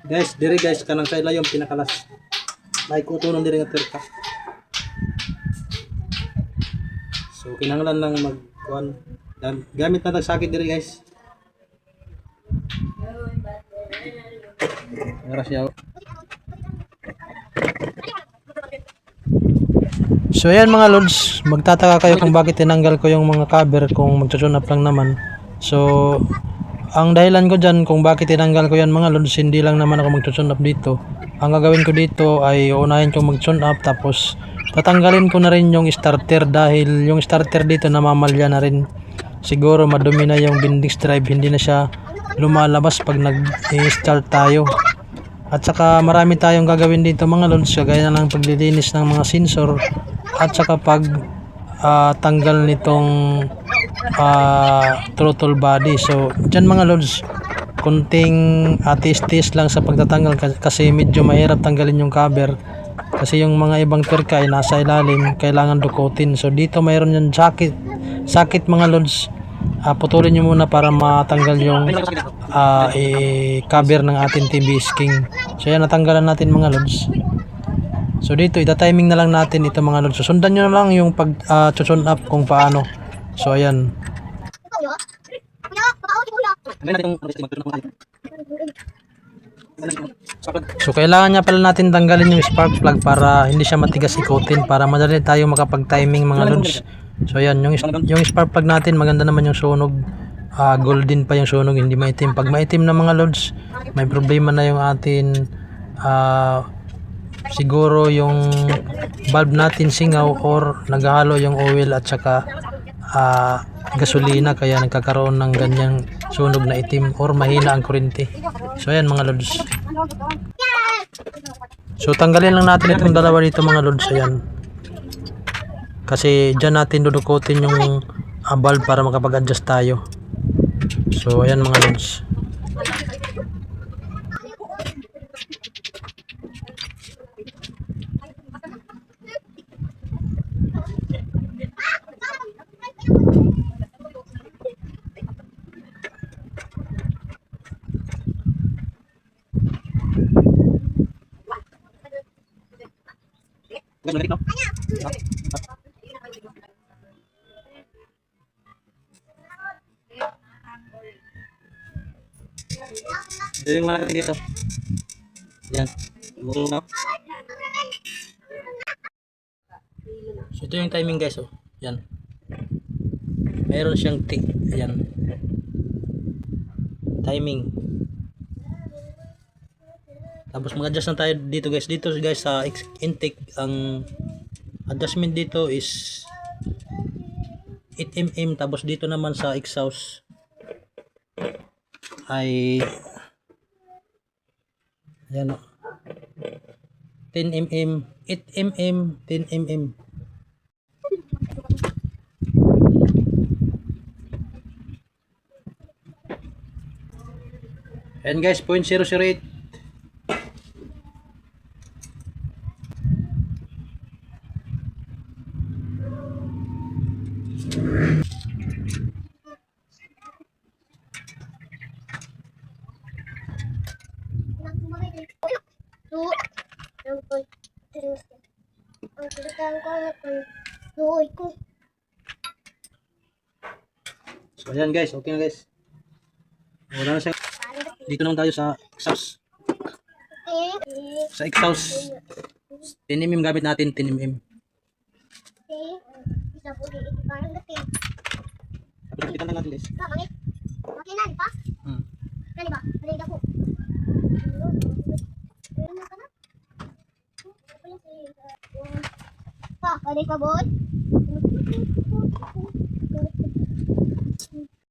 Guys, diri guys kanang sa ila yung pinakalas. May kutunon diri nga terka. So kinahanglan lang magkuan. Gamit na tagsakit diri guys. Gracias. So ayan mga lods, magtataka kayo kung bakit tinanggal ko yung mga cover kung magtutune up lang naman. So ang dahilan ko dyan kung bakit tinanggal ko yan mga lods, hindi lang naman ako magtutune up dito. Ang gagawin ko dito ay unahin ko mag-tune up, tapos tatanggalin ko na rin yung starter dahil yung starter dito namamalya na rin. Siguro madumi na yung bindix drive, hindi na siya lumalabas pag nag-start tayo. At saka marami tayong gagawin dito mga lods, kagaya ng paglilinis ng mga sensor at saka pag tanggal nitong throttle body. So dyan mga lods, kunting tis-tis lang sa pagtatanggal kasi medyo mahirap tanggalin yung cover kasi yung mga ibang terka ay nasa ilalim, kailangan dukutin. So dito mayroon yung sakit mga lods. Putulin nyo muna para matanggal yung cover ng ating TBS King. So yan, natanggalan natin mga lods. So dito ita-timing na lang natin ito mga lods. So sundan nyo na lang yung pag-tune up kung paano. So ayan. So kailangan niya pala natin tanggalin yung spark plug para hindi siya matigas ikutin, para madali tayo makapag-timing mga lods. So ayan, yung spark plug natin maganda naman yung sunog. Golden pa yung sunog, hindi maitim. Pag maitim na mga lods, may problema na yung atin siguro yung valve natin singaw or naghahalo yung oil at saka gasolina, kaya nagkakaroon ng ganyang sunog na itim or mahina ang kuryente. So ayan mga lods. So tanggalin lang natin itong dalawa dito mga lods. Ayan, kasi dyan natin dudukutin yung valve para makapag-adjust tayo. So ayan mga lods. Ito yung mga dito. Yan. So ito yung timing guys. Oh. Yan. Mayroon siyang tick. Ayan. Timing. Tapos mag-adjust na tayo dito guys. Dito guys sa intake, ang adjustment dito is 8mm. Tapos dito naman sa exhaust ay ayan o, 10mm, 8mm, 10mm. Ayan guys, 0.008. So ayan guys, okay na guys. Wala na siya. Dito naman tayo sa exhaust. Sa exhaust 10mm gamit natin, 10mm. Kapitan lang natin guys. Ada kabut.